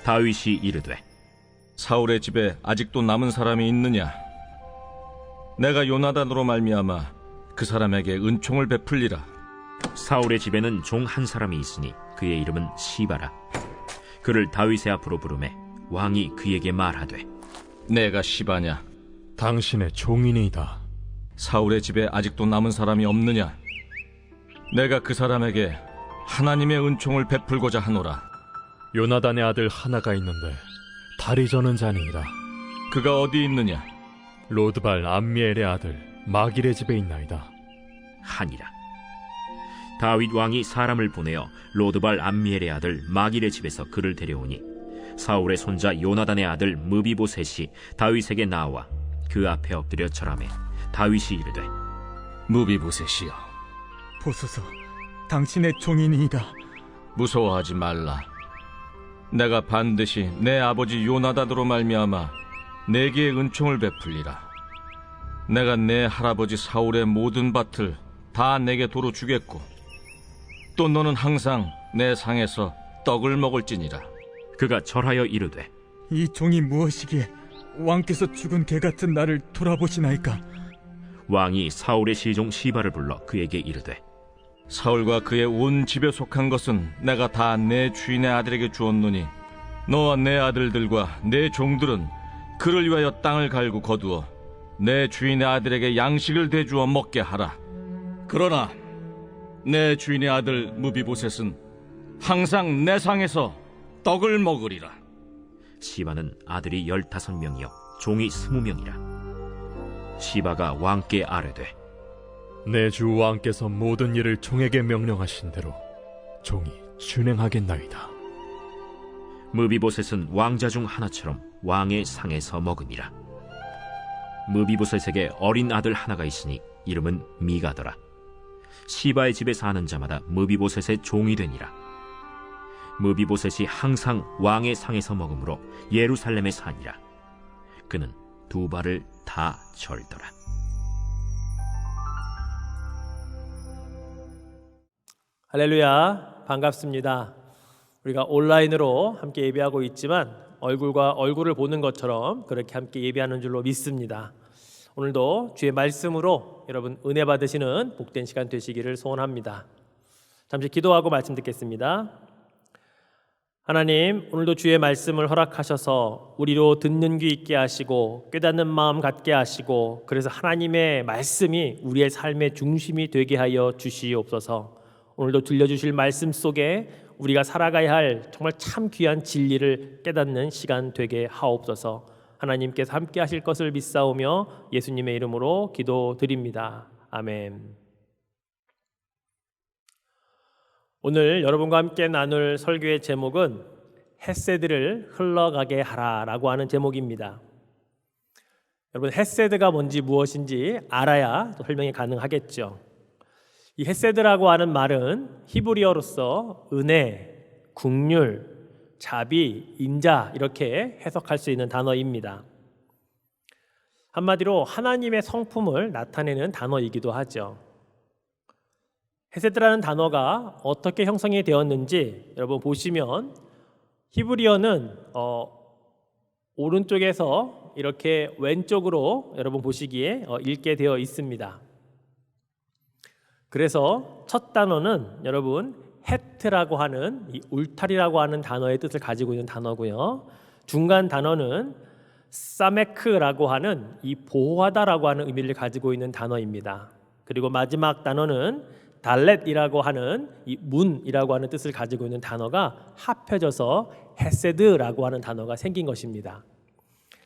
다윗이 이르되 사울의 집에 아직도 남은 사람이 있느냐? 내가 요나단으로 말미암아 그 사람에게 은총을 베풀리라. 사울의 집에는 종 한 사람이 있으니 그의 이름은 시바라. 그를 다윗의 앞으로 부르매 왕이 그에게 말하되 내가 시바냐? 당신의 종이니이다. 사울의 집에 아직도 남은 사람이 없느냐? 내가 그 사람에게 하나님의 은총을 베풀고자 하노라. 요나단의 아들 하나가 있는데 다리 저는 자니이다. 그가 어디 있느냐? 로드발 암미엘의 아들 마길의 집에 있나이다 하니라. 다윗 왕이 사람을 보내어 로드발 암미엘의 아들 마길의 집에서 그를 데려오니 사울의 손자 요나단의 아들 무비보셋이 다윗에게 나와 그 앞에 엎드려 절하매 다윗이 이르되 무비보셋이여, 보소서, 당신의 종이니이다. 무서워하지 말라. 내가 반드시 내 아버지 요나단으로 말미암아 내게 은총을 베풀리라. 내가 내 할아버지 사울의 모든 밭을 다 내게 도로 주겠고 또 너는 항상 내 상에서 떡을 먹을지니라. 그가 절하여 이르되 이 종이 무엇이기에 왕께서 죽은 개 같은 나를 돌아보시나이까? 왕이 사울의 시종 시바를 불러 그에게 이르되 사울과 그의 온 집에 속한 것은 내가 다 내 주인의 아들에게 주었노니 너와 내 아들들과 내 종들은 그를 위하여 땅을 갈고 거두어 내 주인의 아들에게 양식을 대주어 먹게 하라. 그러나 내 주인의 아들 무비보셋은 항상 내 상에서 떡을 먹으리라. 시바는 아들이 15명이요 종이 20명이라. 시바가 왕께 아뢰되 내 주 왕께서 모든 일을 종에게 명령하신 대로 종이 준행하겠나이다. 무비보셋은 왕자 중 하나처럼 왕의 상에서 먹으니라. 무비보셋에게 어린 아들 하나가 있으니 이름은 미가더라. 시바의 집에 사는 자마다 무비보셋의 종이 되니라. 무비보셋이 항상 왕의 상에서 먹으므로 예루살렘에 사니라. 그는 두 발을 다 절더라. 할렐루야, 반갑습니다. 우리가 온라인으로 함께 예배하고 있지만 얼굴과 얼굴을 보는 것처럼 그렇게 함께 예배하는 줄로 믿습니다. 오늘도 주의 말씀으로 여러분 은혜 받으시는 복된 시간 되시기를 소원합니다. 잠시 기도하고 말씀 듣겠습니다. 하나님, 오늘도 주의 말씀을 허락하셔서 우리로 듣는 귀 있게 하시고 깨닫는 마음 갖게 하시고 그래서 하나님의 말씀이 우리의 삶의 중심이 되게 하여 주시옵소서. 오늘도 들려주실 말씀 속에 우리가 살아가야 할 정말 참 귀한 진리를 깨닫는 시간 되게 하옵소서. 하나님께서 함께 하실 것을 믿사오며 예수님의 이름으로 기도드립니다. 아멘. 오늘 여러분과 함께 나눌 설교의 제목은 헤세드를 흘러가게 하라라고 하는 제목입니다. 여러분, 헤세드가 뭔지 무엇인지 알아야 또 설명이 가능하겠죠. 이 헤세드라고 하는 말은 히브리어로서 은혜, 긍휼, 자비, 인자 이렇게 해석할 수 있는 단어입니다. 한마디로 하나님의 성품을 나타내는 단어이기도 하죠. 헤세드라는 단어가 어떻게 형성이 되었는지 여러분 보시면 히브리어는 오른쪽에서 이렇게 왼쪽으로 여러분 보시기에 읽게 되어 있습니다. 그래서 첫 단어는 여러분 헤트라고 하는 이 울타리라고 하는 단어의 뜻을 가지고 있는 단어고요. 중간 단어는 사메크라고 하는 이 보호하다라고 하는 의미를 가지고 있는 단어입니다. 그리고 마지막 단어는 달렛이라고 하는 이 문이라고 하는 뜻을 가지고 있는 단어가 합해져서 헤세드라고 하는 단어가 생긴 것입니다.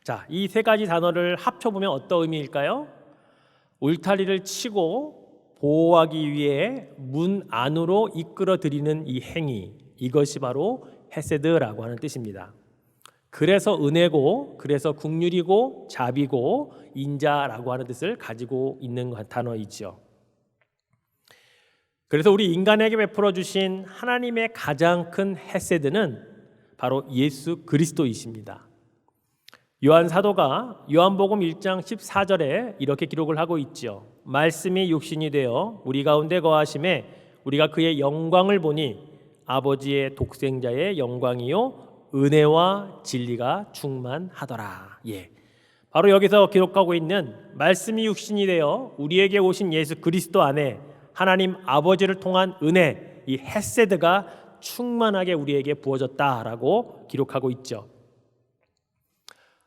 자, 이 세 가지 단어를 합쳐보면 어떤 의미일까요? 울타리를 치고 보호하기 위해 문 안으로 이끌어들이는 이 행위, 이것이 바로 헤세드라고 하는 뜻입니다. 그래서 은혜고, 그래서 긍휼이고, 자비고, 인자라고 하는 뜻을 가지고 있는 단어이죠. 그래서 우리 인간에게 베풀어 주신 하나님의 가장 큰 헤세드는 바로 예수 그리스도이십니다. 요한 사도가 요한복음 1장 14절에 이렇게 기록을 하고 있죠. 말씀이 육신이 되어 우리 가운데 거하심에 우리가 그의 영광을 보니 아버지의 독생자의 영광이요 은혜와 진리가 충만하더라. 바로 여기서 기록하고 있는 말씀이 육신이 되어 우리에게 오신 예수 그리스도 안에 하나님 아버지를 통한 은혜, 이 헤세드가 충만하게 우리에게 부어졌다라고 기록하고 있죠.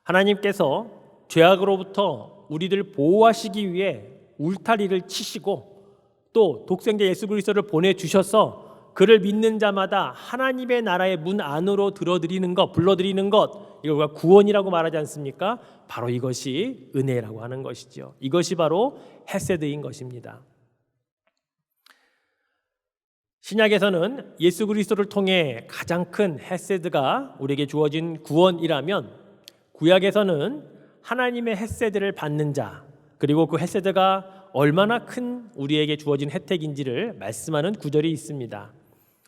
하나님께서 죄악으로부터 우리들 보호하시기 위해 울타리를 치시고 또 독생자 예수 그리스도를 보내주셔서 그를 믿는 자마다 하나님의 나라의 문 안으로 들어드리는 것, 불러드리는 것, 이걸 우리가 구원이라고 말하지 않습니까? 바로 이것이 은혜라고 하는 것이죠. 이것이 바로 헤세드인 것입니다. 신약에서는 예수 그리스도를 통해 가장 큰 헤세드가 우리에게 주어진 구원이라면, 구약에서는 하나님의 헤세드를 받는 자, 그리고 그 헤세드가 얼마나 큰 우리에게 주어진 혜택인지를 말씀하는 구절이 있습니다.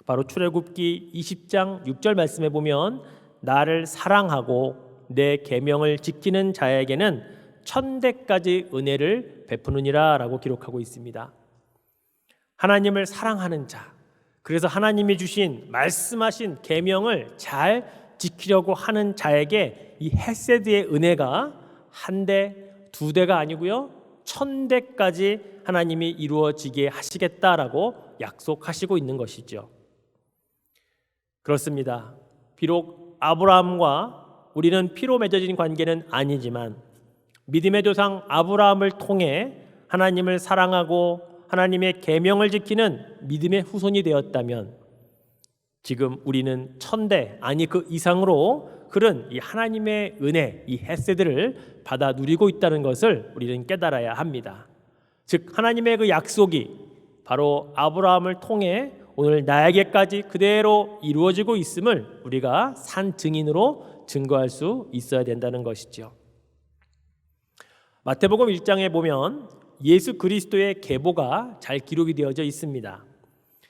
바로 출애굽기 20장 6절 말씀에 보면 나를 사랑하고 내 계명을 지키는 자에게는 1000대까지 은혜를 베푸느니라 라고 기록하고 있습니다. 하나님을 사랑하는 자, 그래서 하나님이 주신 말씀하신 계명을 잘 지키려고 하는 자에게 이 헤세드의 은혜가 한 대, 두 대가 아니고요 1000대까지 하나님이 이루어지게 하시겠다라고 약속하시고 있는 것이죠. 그렇습니다. 비록 아브라함과 우리는 피로 맺어진 관계는 아니지만 믿음의 조상 아브라함을 통해 하나님을 사랑하고 하나님의 계명을 지키는 믿음의 후손이 되었다면 지금 우리는 1000대 아니 그 이상으로 그런 이 하나님의 은혜, 이 헤세드를 받아 누리고 있다는 것을 우리는 깨달아야 합니다. 즉 하나님의 그 약속이 바로 아브라함을 통해 오늘 나에게까지 그대로 이루어지고 있음을 우리가 산 증인으로 증거할 수 있어야 된다는 것이죠. 마태복음 1장에 보면 예수 그리스도의 계보가 잘 기록이 되어져 있습니다.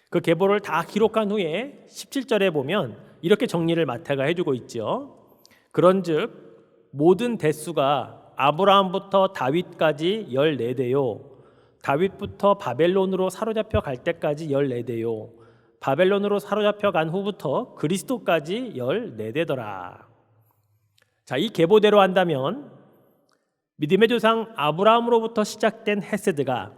그 계보를 다 기록한 후에 17절에 보면 이렇게 정리를 마태가 해주고 있죠. 그런즉 모든 대수가 아브라함부터 다윗까지 14대요 다윗부터 바벨론으로 사로잡혀 갈 때까지 14대요 바벨론으로 사로잡혀 간 후부터 그리스도까지 14대더라. 자, 이 계보대로 한다면 믿음의 조상 아브라함으로부터 시작된 헤세드가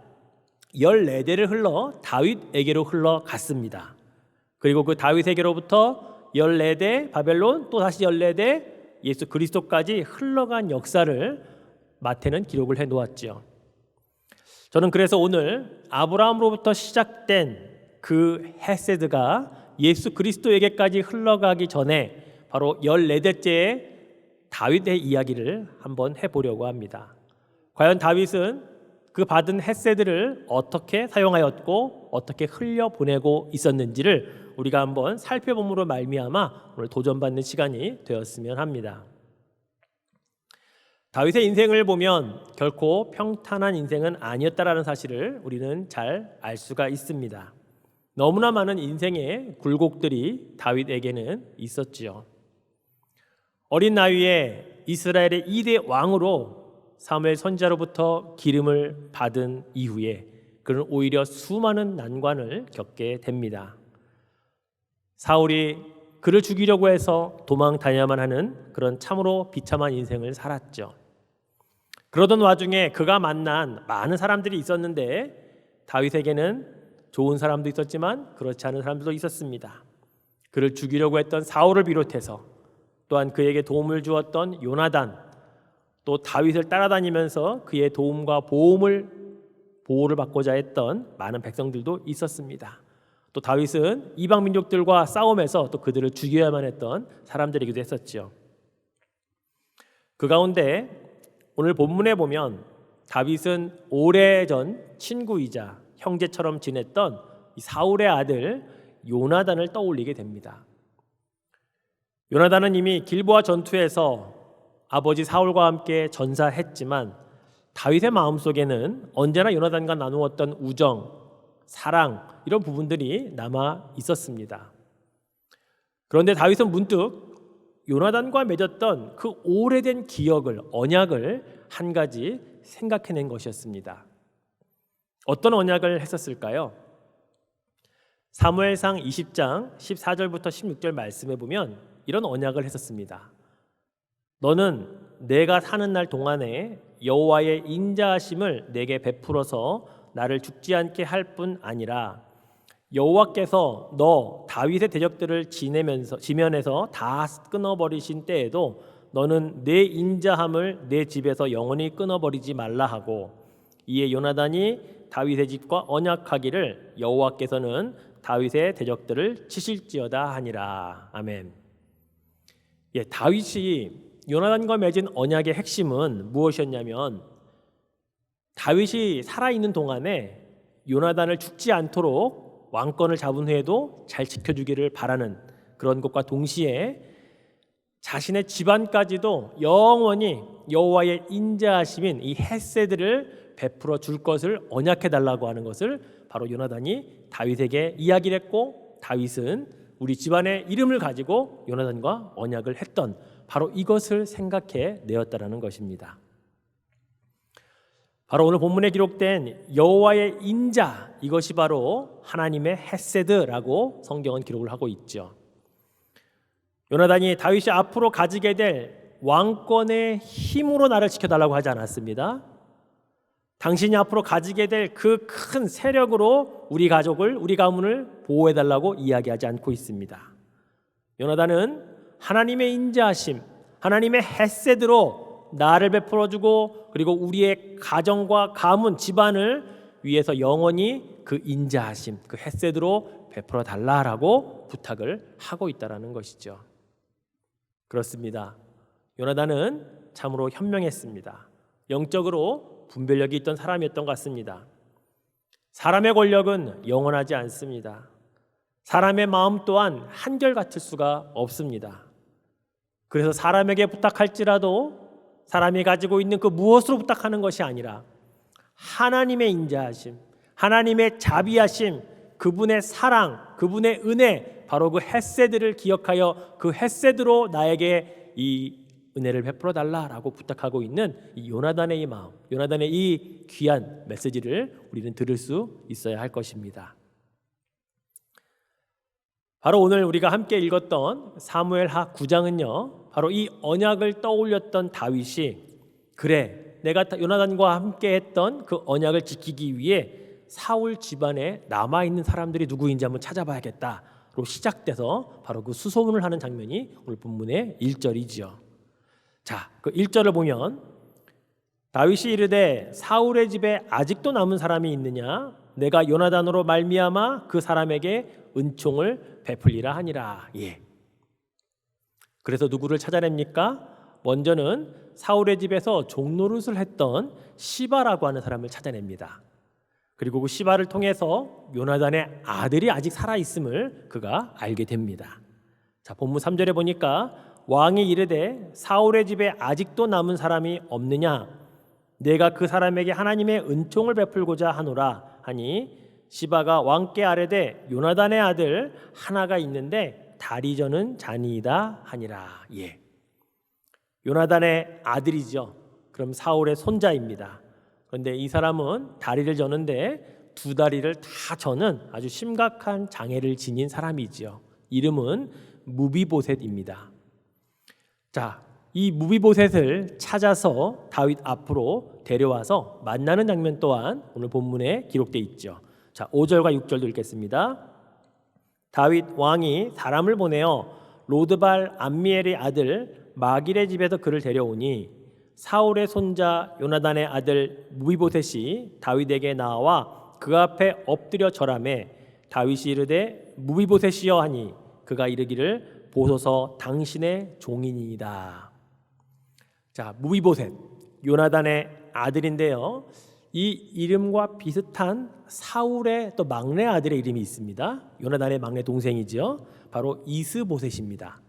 14대를 흘러 다윗에게로 흘러갔습니다. 그리고 그 다윗에게로부터 14대 바벨론, 또 다시 14대 예수 그리스도까지 흘러간 역사를 마태는 기록을 해놓았죠. 저는 그래서 오늘 아브라함으로부터 시작된 그 헤세드가 예수 그리스도에게까지 흘러가기 전에 바로 14대째의 다윗의 이야기를 한번 해보려고 합니다. 과연 다윗은 그 받은 헤세드를 어떻게 사용하였고 어떻게 흘려보내고 있었는지를 우리가 한번 살펴봄으로 말미암아 오늘 도전받는 시간이 되었으면 합니다. 다윗의 인생을 보면 결코 평탄한 인생은 아니었다라는 사실을 우리는 잘 알 수가 있습니다. 너무나 많은 인생의 굴곡들이 다윗에게는 있었지요. 어린 나이에 이스라엘의 2대 왕으로 사무엘 선지자로부터 기름을 받은 이후에 그는 오히려 수많은 난관을 겪게 됩니다. 사울이 그를 죽이려고 해서 도망 다녀야만 하는 그런 참으로 비참한 인생을 살았죠. 그러던 와중에 그가 만난 많은 사람들이 있었는데 다윗에게는 좋은 사람도 있었지만 그렇지 않은 사람들도 있었습니다. 그를 죽이려고 했던 사울을 비롯해서 또한 그에게 도움을 주었던 요나단, 또 다윗을 따라다니면서 그의 도움과 보호를 받고자 했던 많은 백성들도 있었습니다. 또 다윗은 이방 민족들과 싸움에서 또 그들을 죽여야만 했던 사람들이기도 했었죠. 그 가운데 오늘 본문에 보면 다윗은 오래전 친구이자 형제처럼 지냈던 이 사울의 아들 요나단을 떠올리게 됩니다. 요나단은 이미 길보아 전투에서 아버지 사울과 함께 전사했지만 다윗의 마음속에는 언제나 요나단과 나누었던 우정, 사랑 이런 부분들이 남아 있었습니다. 그런데 다윗은 문득 요나단과 맺었던 그 오래된 기억을, 언약을 한 가지 생각해낸 것이었습니다. 어떤 언약을 했었을까요? 사무엘상 20장 14절부터 16절 말씀에 보면 이런 언약을 했었습니다. 너는 내가 사는 날 동안에 여호와의 인자하심을 내게 베풀어서 나를 죽지 않게 할 뿐 아니라 여호와께서 너 다윗의 대적들을 지면에서 다 끊어버리신 때에도 너는 내 인자함을 내 집에서 영원히 끊어버리지 말라 하고, 이에 요나단이 다윗의 집과 언약하기를 여호와께서는 다윗의 대적들을 치실지어다 하니라. 아멘. 다윗이 요나단과 맺은 언약의 핵심은 무엇이었냐면, 다윗이 살아있는 동안에 요나단을 죽지 않도록 왕권을 잡은 후에도 잘 지켜주기를 바라는 그런 것과 동시에 자신의 집안까지도 영원히 여호와의 인자하심인 이 헤세드를 베풀어 줄 것을 언약해 달라고 하는 것을 바로 요나단이 다윗에게 이야기를 했고, 다윗은 우리 집안의 이름을 가지고 요나단과 언약을 했던 바로 이것을 생각해 내었다라는 것입니다. 바로 오늘 본문에 기록된 여호와의 인자, 이것이 바로 하나님의 헤세드라고 성경은 기록을 하고 있죠. 요나단이 다윗이 앞으로 가지게 될 왕권의 힘으로 나를 지켜달라고 하지 않았습니다. 당신이 앞으로 가지게 될 그 큰 세력으로 우리 가족을, 우리 가문을 보호해달라고 이야기하지 않고 있습니다. 요나단은 하나님의 인자하심, 하나님의 헤세드로 나를 베풀어주고, 그리고 우리의 가정과 가문, 집안을 위해서 영원히 그 인자하심, 그 헤세드로 베풀어 달라라고 부탁을 하고 있다라는 것이죠. 그렇습니다. 요나단은 참으로 현명했습니다. 영적으로 분별력이 있던 사람이었던 것 같습니다. 사람의 권력은 영원하지 않습니다. 사람의 마음 또한 한결같을 수가 없습니다. 그래서 사람에게 부탁할지라도 사람이 가지고 있는 그 무엇으로 부탁하는 것이 아니라 하나님의 인자하심, 하나님의 자비하심, 그분의 사랑, 그분의 은혜, 바로 그 헤세드를 기억하여 그 헤세드로 나에게 이 은혜를 베풀어 달라라고 부탁하고 있는 이 요나단의 이 마음, 요나단의 이 귀한 메시지를 우리는 들을 수 있어야 할 것입니다. 바로 오늘 우리가 함께 읽었던 사무엘하 9장은요, 바로 이 언약을 떠올렸던 다윗이, 그래, 내가 요나단과 함께 했던 그 언약을 지키기 위해 사울 집안에 남아있는 사람들이 누구인지 한번 찾아봐야겠다로 시작돼서 바로 그 수소문을 하는 장면이 오늘 본문의 1절이지요. 자, 그 1절을 보면 다윗이 이르되 사울의 집에 아직도 남은 사람이 있느냐? 내가 요나단으로 말미암아 그 사람에게 은총을 베풀리라 하니라. 그래서 누구를 찾아냅니까? 먼저는 사울의 집에서 종노릇을 했던 시바라고 하는 사람을 찾아냅니다. 그리고 그 시바를 통해서 요나단의 아들이 아직 살아있음을 그가 알게 됩니다. 자, 본문 3절에 보니까 왕이 이르되 사울의 집에 아직도 남은 사람이 없느냐? 내가 그 사람에게 하나님의 은총을 베풀고자 하노라 하니, 시바가 왕께 아뢰되 요나단의 아들 하나가 있는데 다리 저는 자니이다 하니라. 요나단의 아들이죠. 그럼 사울의 손자입니다. 그런데 이 사람은 다리를 저는데 두 다리를 다 저는 아주 심각한 장애를 지닌 사람이지요. 이름은 무비보셋입니다. 자, 이 무비보셋을 찾아서 다윗 앞으로 데려와서 만나는 장면 또한 오늘 본문에 기록되어 있죠. 자, 5절과 6절도 읽겠습니다. 다윗 왕이 사람을 보내어 로드발 암미엘의 아들 마길의 집에서 그를 데려오니, 사울의 손자 요나단의 아들 무비보셋이 다윗에게 나와 그 앞에 엎드려 절하매, 다윗이 이르되 무비보셋이여 하니 그가 이르기를 보소서 당신의 종이니이다. 자, 무비보셋, 요나단의 아들인데요, 이 이름과 비슷한 사울의 또 막내 아들의 이름이 있습니다. 요나단의 막내 동생이죠. 바로 이스보셋입니다.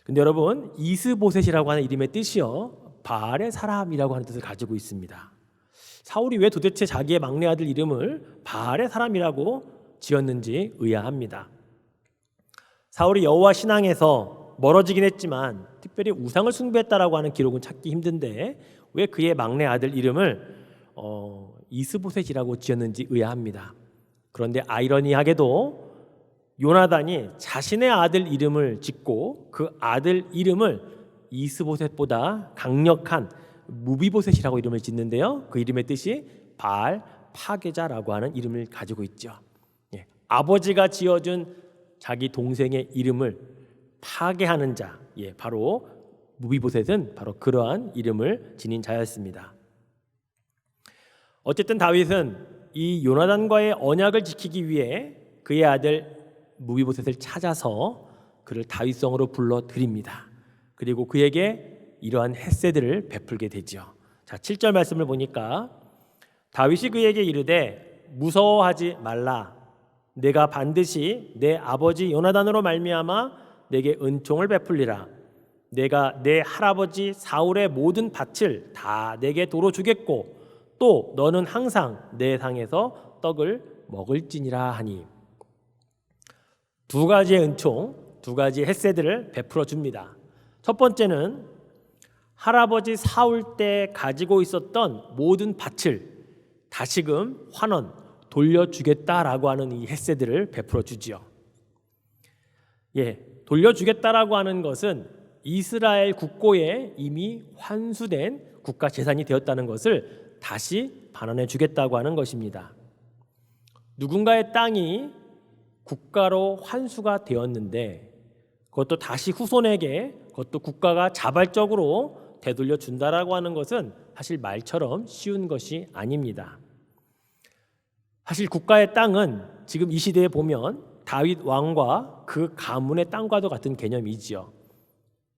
근데 여러분, 이스보셋이라고 하는 이름의 뜻이요, 바알의 사람이라고 하는 뜻을 가지고 있습니다. 사울이 왜 도대체 자기의 막내 아들 이름을 바알의 사람이라고 지었는지 의아합니다. 사울이 여호와 신앙에서 멀어지긴 했지만 특별히 우상을 숭배했다라고 하는 기록은 찾기 힘든데 왜 그의 막내 아들 이름을 이스보셋이라고 지었는지 의아합니다. 그런데 아이러니하게도 요나단이 자신의 아들 이름을 짓고 그 아들 이름을 이스보셋보다 강력한 무비보셋이라고 이름을 짓는데요. 그 이름의 뜻이 바알 파괴자라고 하는 이름을 가지고 있죠. 아버지가 지어준 자기 동생의 이름을 파괴하는 자, 바로 무비보셋은 바로 그러한 이름을 지닌 자였습니다. 어쨌든 다윗은 이 요나단과의 언약을 지키기 위해 그의 아들 무비보셋을 찾아서 그를 다윗성으로 불러들입니다. 그리고 그에게 이러한 헷세들을 베풀게 되죠. 자, 7절 말씀을 보니까 다윗이 그에게 이르되 무서워하지 말라. 내가 반드시 내 아버지 요나단으로 말미암아 내게 은총을 베풀리라. 내가 내 할아버지 사울의 모든 밭을 다 내게 도로 주겠고 또 너는 항상 내 상에서 떡을 먹을지니라 하니. 두 가지의 은총, 두 가지의 헷세들을 베풀어 줍니다. 첫 번째는 할아버지 사울 때 가지고 있었던 모든 밭을 다시금 환원 돌려주겠다라고 하는 이 헷세들을 베풀어 주지요. 돌려주겠다라고 하는 것은 이스라엘 국고에 이미 환수된 국가 재산이 되었다는 것을 다시 반환해 주겠다고 하는 것입니다. 누군가의 땅이 국가로 환수가 되었는데 그것도 다시 후손에게 그것도 국가가 자발적으로 되돌려 준다라고 하는 것은 사실 말처럼 쉬운 것이 아닙니다. 사실 국가의 땅은 지금 이 시대에 보면 다윗 왕과 그 가문의 땅과도 같은 개념이지요.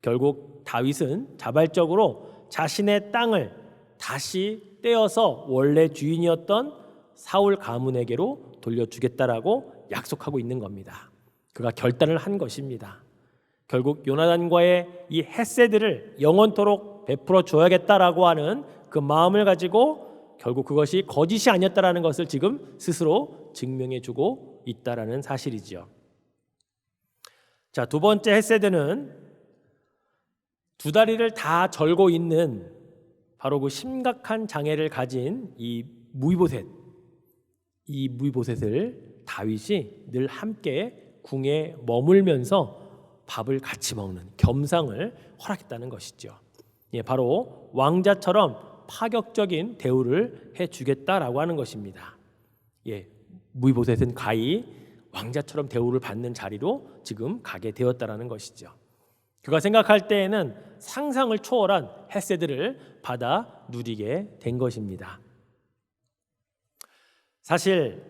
결국 다윗은 자발적으로 자신의 땅을 다시 떼어서 원래 주인이었던 사울 가문에게로 돌려주겠다라고 약속하고 있는 겁니다. 그가 결단을 한 것입니다. 결국 요나단과의 이 헷세들을 영원토록 베풀어 줘야겠다라고 하는 그 마음을 가지고 결국 그것이 거짓이 아니었다라는 것을 지금 스스로 증명해 주고 있다라는 사실이지요. 자, 두 번째 헷세드는 두 다리를 다 절고 있는 바로 그 심각한 장애를 가진 이 무비보셋을 다윗이 늘 함께 궁에 머물면서 밥을 같이 먹는 겸상을 허락했다는 것이죠. 바로 왕자처럼 파격적인 대우를 해주겠다라고 하는 것입니다. 무비보셋은 가히 왕자처럼 대우를 받는 자리로 지금 가게 되었다라는 것이죠. 그가 생각할 때에는 상상을 초월한 헷세들을 받아 누리게 된 것입니다. 사실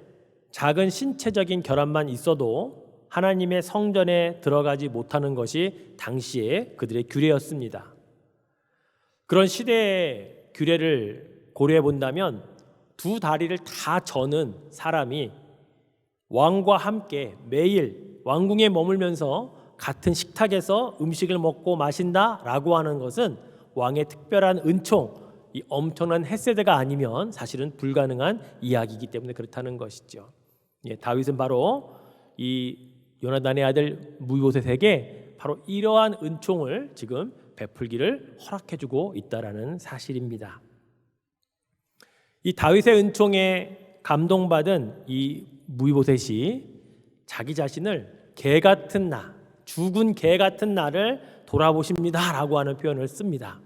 작은 신체적인 결함만 있어도 하나님의 성전에 들어가지 못하는 것이 당시에 그들의 규례였습니다. 그런 시대의 규례를 고려해 본다면 두 다리를 다 저는 사람이 왕과 함께 매일 왕궁에 머물면서 같은 식탁에서 음식을 먹고 마신다라고 하는 것은 왕의 특별한 은총, 이 엄청난 헷세대가 아니면 사실은 불가능한 이야기이기 때문에 그렇다는 것이죠. 다윗은 바로 이 요나단의 아들 무비보셋에게 바로 이러한 은총을 지금 베풀기를 허락해주고 있다라는 사실입니다. 이 다윗의 은총에 감동받은 이 무비보셋이 자기 자신을 개 같은 나, 죽은 개 같은 나를 돌아보십니다라고 하는 표현을 씁니다.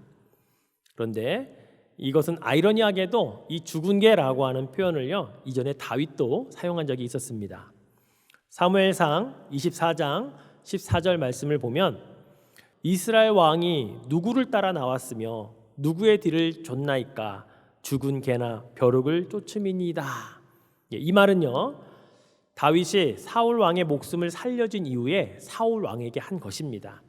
그런데 이것은 아이러니하게도 이 죽은 개라고 하는 표현을요 이전에 다윗도 사용한 적이 있었습니다. 사무엘상 24장 14절 말씀을 보면 이스라엘 왕이 누구를 따라 나왔으며 누구의 뒤를 좇나이까 죽은 개나 벼룩을 쫓음이니이다. 이 말은요 다윗이 사울 왕의 목숨을 살려준 이후에 사울 왕에게 한 것입니다.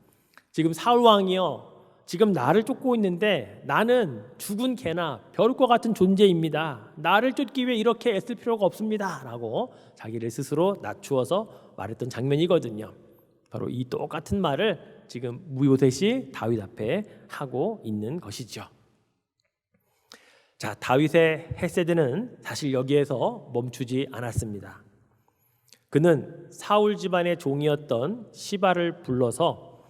지금 사울 왕이요 지금 나를 쫓고 있는데 나는 죽은 개나 벼룩과 같은 존재입니다. 나를 쫓기 위해 이렇게 애쓸 필요가 없습니다 라고 자기를 스스로 낮추어서 말했던 장면이거든요. 바로 이 똑같은 말을 지금 무비보셋이 다윗 앞에 하고 있는 것이죠. 자, 다윗의 헷세드는 사실 여기에서 멈추지 않았습니다. 그는 사울 집안의 종이었던 시바를 불러서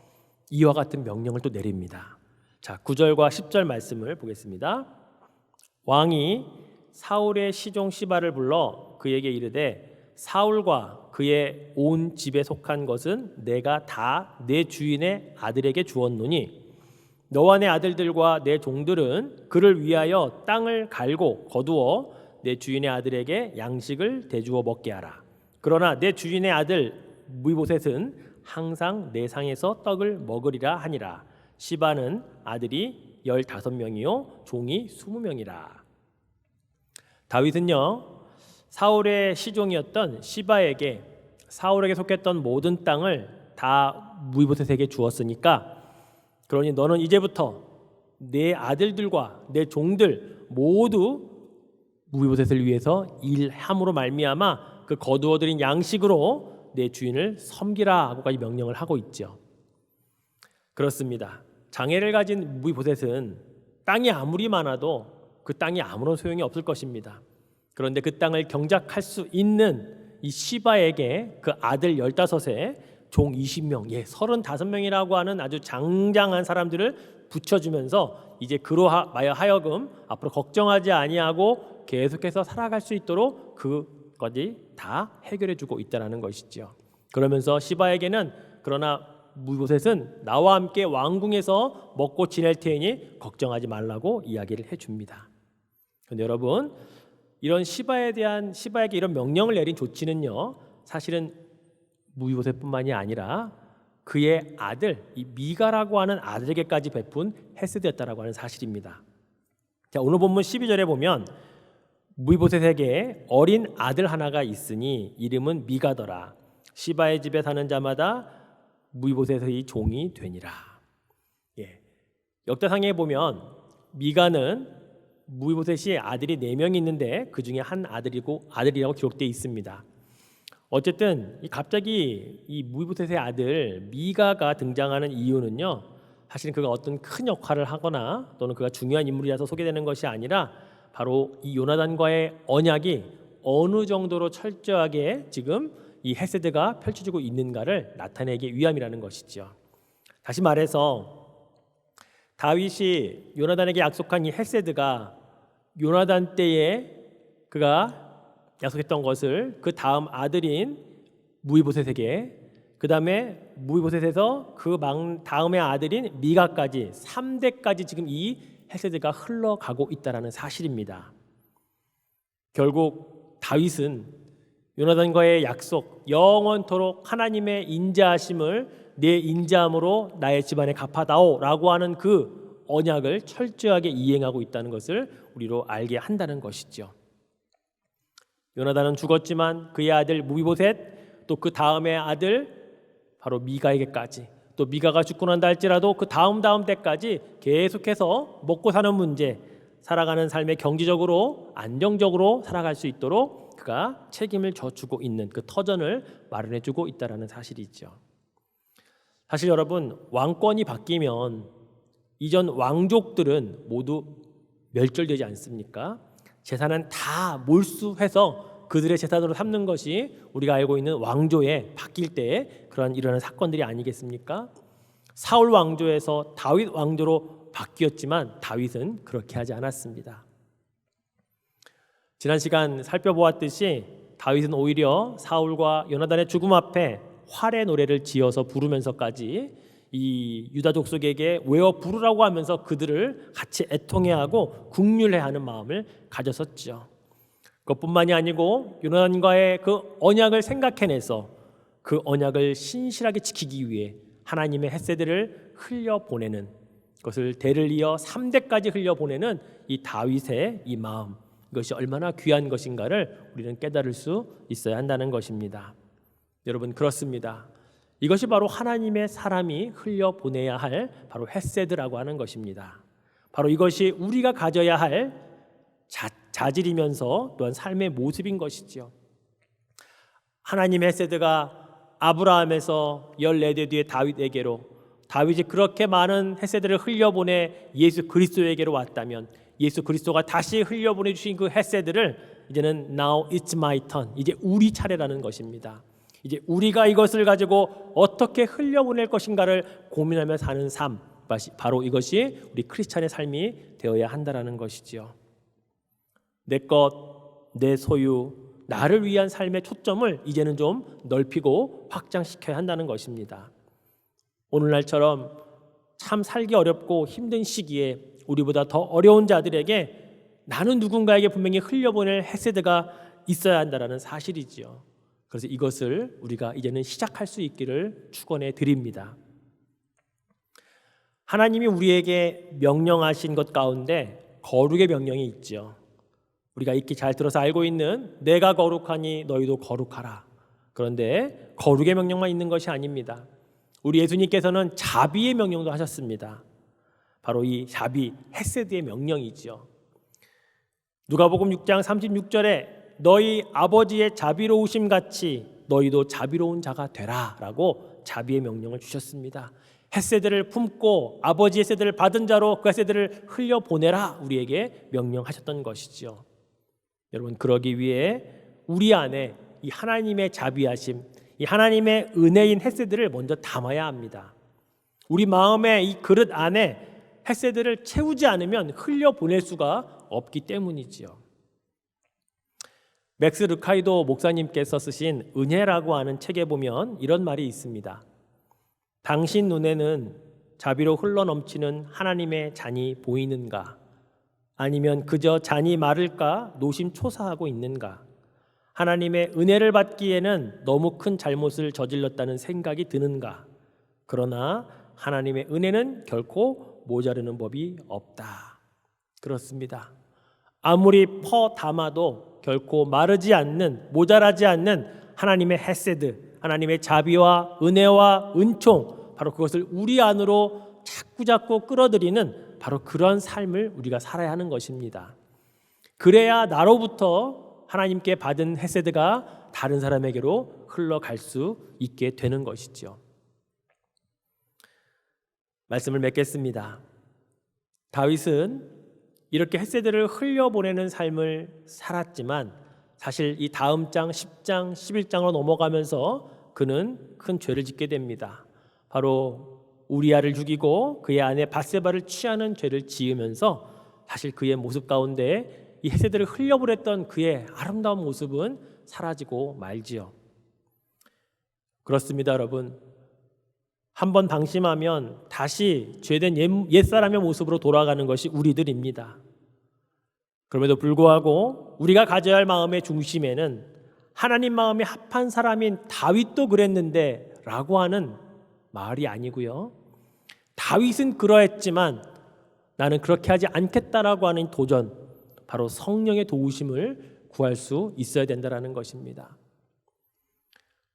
이와 같은 명령을 또 내립니다. 자, 9절과 10절 말씀을 보겠습니다. 왕이 사울의 시종 시바를 불러 그에게 이르되 사울과 그의 온 집에 속한 것은 내가 다 내 주인의 아들에게 주었노니 너와 내 아들들과 내 종들은 그를 위하여 땅을 갈고 거두어 내 주인의 아들에게 양식을 대주어 먹게 하라. 그러나 내 주인의 아들 무이보셋은 항상 내 상에서 떡을 먹으리라 하니라. 시바는 아들이 15명이요 종이 20명이라. 다윗은요 사울의 시종이었던 시바에게 사울에게 속했던 모든 땅을 다 무이보셋에게 주었으니까, 그러니 너는 이제부터 내 아들들과 내 종들 모두 무이보셋을 위해서 일함으로 말미암아 그 거두어들인 양식으로 내 주인을 섬기라 하고까지 명령을 하고 있죠. 그렇습니다. 장애를 가진 무이보셋은 땅이 아무리 많아도 그 땅이 아무런 소용이 없을 것입니다. 그런데 그 땅을 경작할 수 있는 이 시바에게 그 아들 15에 종 20명, 35명이라고 하는 아주 장장한 사람들을 붙여주면서 이제 그로하여 하여금 앞으로 걱정하지 아니하고 계속해서 살아갈 수 있도록 그것이 다 해결해주고 있다는 것이죠. 그러면서 시바에게는 그러나 무이보셋은 나와 함께 왕궁에서 먹고 지낼 테니 걱정하지 말라고 이야기를 해줍니다. 그런데 여러분, 이런 시바에게 이런 명령을 내린 조치는요 사실은 무이보셋뿐만이 아니라 그의 아들 이 미가라고 하는 아들에게까지 베푼 헤세드였다라고 하는 사실입니다. 자, 오늘 본문 12절에 보면 무이보셋에게 어린 아들 하나가 있으니 이름은 미가더라. 시바의 집에 사는 자마다 무이보셋의 종이 되니라. 역대상에 보면 미가는 무이보셋이 아들이 4명이 있는데 그 중에 한 아들이라고 기록되어 있습니다. 어쨌든 갑자기 이 무이보셋의 아들 미가가 등장하는 이유는요 사실은 그가 어떤 큰 역할을 하거나 또는 그가 중요한 인물이라서 소개되는 것이 아니라 바로 이 요나단과의 언약이 어느 정도로 철저하게 지금 이 헤세드가 펼쳐지고 있는가를 나타내기 위함이라는 것이죠. 다시 말해서 다윗이 요나단에게 약속한 이 헤세드가 요나단 때에 그가 약속했던 것을 그 다음 아들인 무이보셋에게, 그 다음에 무이보셋에서 그 다음의 아들인 미가까지 3대까지 지금 이 헤세드가 흘러가고 있다는 사실입니다. 결국 다윗은 요나단과의 약속, 영원토록 하나님의 인자하심을 내 인자함으로 나의 집안에 갚아다오 라고 하는 그 언약을 철저하게 이행하고 있다는 것을 우리로 알게 한다는 것이죠. 요나단은 죽었지만 그의 아들 무이보셋, 또 그 다음의 아들 바로 미가에게까지, 또 미가가 죽고 난다 할지라도 그 다음 때까지 계속해서 먹고 사는 문제, 살아가는 삶에 경제적으로 안정적으로 살아갈 수 있도록 그가 책임을 져주고 있는 그 터전을 마련해주고 있다는 사실이죠. 사실 여러분, 왕권이 바뀌면 이전 왕족들은 모두 멸절되지 않습니까? 재산은 다 몰수해서 그들의 재산으로 삼는 것이 우리가 알고 있는 왕조에 바뀔 때에 그러한 일어나는 사건들이 아니겠습니까? 사울 왕조에서 다윗 왕조로 바뀌었지만 다윗은 그렇게 하지 않았습니다. 지난 시간 살펴보았듯이 다윗은 오히려 사울과 요나단의 죽음 앞에 활의 노래를 지어서 부르면서까지 이 유다 족속에게 외워 부르라고 하면서 그들을 같이 애통해하고 국률해하는 마음을 가졌었죠. 그것뿐만이 아니고 요나단과의 그 언약을 생각해내서 그 언약을 신실하게 지키기 위해 하나님의 헤세드를 흘려보내는, 그것을 대를 이어 3대까지 흘려보내는 이 다윗의 이 마음, 이것이 얼마나 귀한 것인가를 우리는 깨달을 수 있어야 한다는 것입니다. 여러분, 그렇습니다. 이것이 바로 하나님의 사람이 흘려보내야 할 바로 헤세드라고 하는 것입니다. 바로 이것이 우리가 가져야 할 자질이면서 또한 삶의 모습인 것이죠. 하나님의 헤세드가 아브라함에서 14대 뒤에 다윗에게로, 다윗이 그렇게 많은 헤세드를 흘려보내 예수 그리스도에게로 왔다면 예수 그리스도가 다시 흘려보내 주신 그 헤세드를 이제는 Now it's my turn, 이제 우리 차례라는 것입니다. 이제 우리가 이것을 가지고 어떻게 흘려보낼 것인가를 고민하며 사는 삶, 바로 이것이 우리 크리스찬의 삶이 되어야 한다는 것이지요. 내 것, 내 소유, 나를 위한 삶의 초점을 이제는 좀 넓히고 확장시켜야 한다는 것입니다. 오늘날처럼 참 살기 어렵고 힘든 시기에 우리보다 더 어려운 자들에게 나는 누군가에게 분명히 흘려보낼 헤세드가 있어야 한다는 사실이지요. 그래서 이것을 우리가 이제는 시작할 수 있기를 축원해 드립니다. 하나님이 우리에게 명령하신 것 가운데 거룩의 명령이 있죠. 우리가 익히 잘 들어서 알고 있는 내가 거룩하니 너희도 거룩하라. 그런데 거룩의 명령만 있는 것이 아닙니다. 우리 예수님께서는 자비의 명령도 하셨습니다. 바로 이 자비, 헤세드의 명령이죠. 누가복음 6장 36절에 너희 아버지의 자비로우심 같이 너희도 자비로운 자가 되라 라고 자비의 명령을 주셨습니다. 헤세드를 품고 아버지의 헤세드를 받은 자로 그 헤세드를 흘려보내라 우리에게 명령하셨던 것이죠. 여러분, 그러기 위해 우리 안에 이 하나님의 자비하심, 이 하나님의 은혜인 헤세드를 먼저 담아야 합니다. 우리 마음의 이 그릇 안에 헤세드를 채우지 않으면 흘려보낼 수가 없기 때문이지요. 맥스 르카이도 목사님께서 쓰신 은혜라고 하는 책에 보면 이런 말이 있습니다. 당신 눈에는 자비로 흘러넘치는 하나님의 잔이 보이는가? 아니면 그저 잔이 마를까 노심초사하고 있는가? 하나님의 은혜를 받기에는 너무 큰 잘못을 저질렀다는 생각이 드는가? 그러나 하나님의 은혜는 결코 모자르는 법이 없다. 그렇습니다. 아무리 퍼 담아도 결코 마르지 않는, 모자라지 않는 하나님의 헤세드, 하나님의 자비와 은혜와 은총, 바로 그것을 우리 안으로 자꾸자꾸 끌어들이는 바로 그런 삶을 우리가 살아야 하는 것입니다. 그래야 나로부터 하나님께 받은 헤세드가 다른 사람에게로 흘러갈 수 있게 되는 것이죠. 말씀을 맺겠습니다. 다윗은 이렇게 헤세드를 흘려보내는 삶을 살았지만 사실 이 다음 장 10장, 11장으로 넘어가면서 그는 큰 죄를 짓게 됩니다. 바로 우리아를 죽이고 그의 아내 밧세바를 취하는 죄를 지으면서 사실 그의 모습 가운데 이 헤세드를 흘려보냈던 그의 아름다운 모습은 사라지고 말지요. 그렇습니다, 여러분. 한번 방심하면 다시 죄된 옛사람의 모습으로 돌아가는 것이 우리들입니다. 그럼에도 불구하고 우리가 가져야 할 마음의 중심에는 하나님 마음에 합한 사람인 다윗도 그랬는데 라고 하는 말이 아니고요. 다윗은 그러했지만 나는 그렇게 하지 않겠다라고 하는 도전, 바로 성령의 도우심을 구할 수 있어야 된다는 것입니다.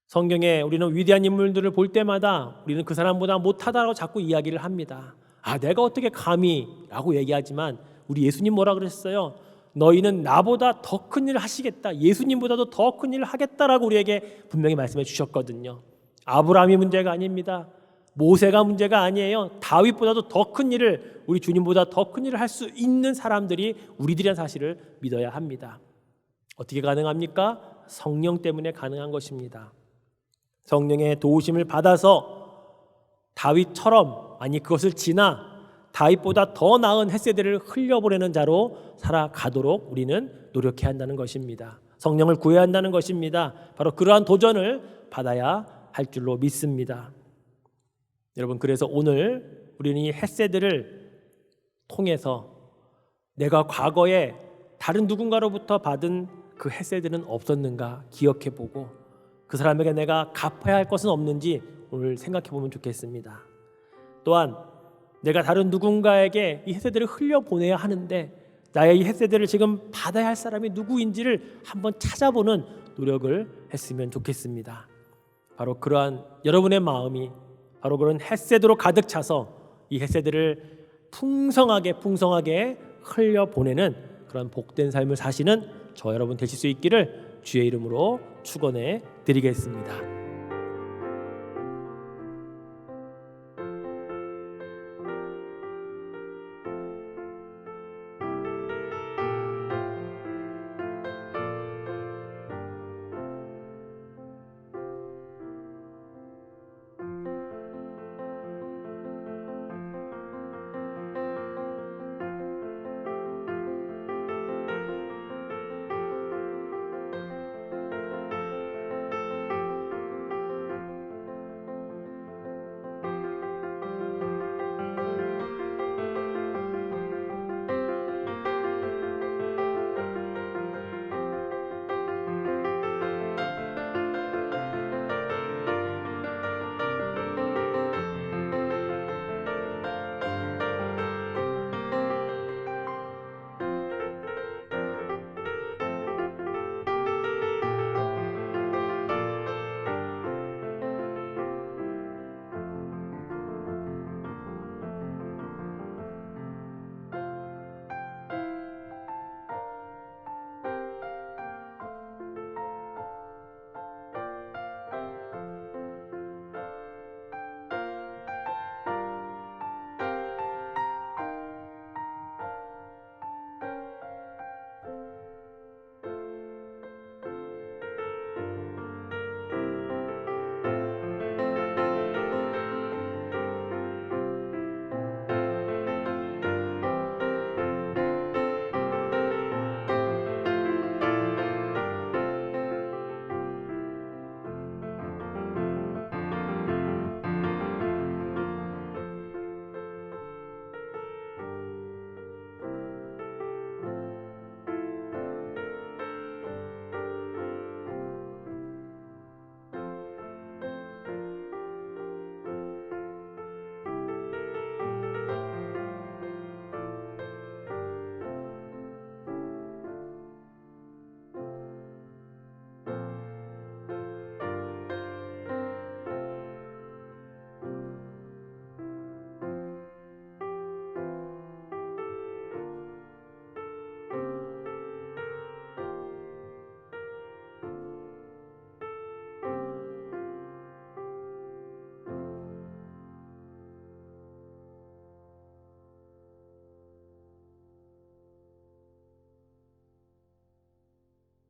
성경에 우리는 위대한 인물들을 볼 때마다 우리는 그 사람보다 못하다고 자꾸 이야기를 합니다. 내가 어떻게 감히 라고 얘기하지만 우리 예수님 뭐라 그랬어요? 너희는 나보다 더 큰 일을 하시겠다. 예수님보다도 더 큰 일을 하겠다라고 우리에게 분명히 말씀해 주셨거든요. 아브라함이 문제가 아닙니다. 모세가 문제가 아니에요. 다윗보다도 더 큰 일을, 우리 주님보다 더 큰 일을 할 수 있는 사람들이 우리들이라는 사실을 믿어야 합니다. 어떻게 가능합니까? 성령 때문에 가능한 것입니다. 성령의 도우심을 받아서 다윗처럼, 아니 그것을 지나 다윗보다 더 나은 헤세드를 흘려보내는 자로 살아가도록 우리는 노력해야 한다는 것입니다. 성령을 구해야 한다는 것입니다. 바로 그러한 도전을 받아야 할 줄로 믿습니다. 여러분, 그래서 오늘 우리는 이 헤세드를 통해서 내가 과거에 다른 누군가로부터 받은 그 헤세드는 없었는가 기억해보고 그 사람에게 내가 갚아야 할 것은 없는지 오늘 생각해보면 좋겠습니다. 또한 내가 다른 누군가에게 이 헤세드를 흘려보내야 하는데 나의 이 헤세드를 지금 받아야 할 사람이 누구인지를 한번 찾아보는 노력을 했으면 좋겠습니다. 바로 그러한 여러분의 마음이 바로 그런 헤세드로 가득 차서 이 헤세드를 풍성하게 흘려보내는 그런 복된 삶을 사시는 저 여러분 되실 수 있기를 주의 이름으로 축원해 드리겠습니다.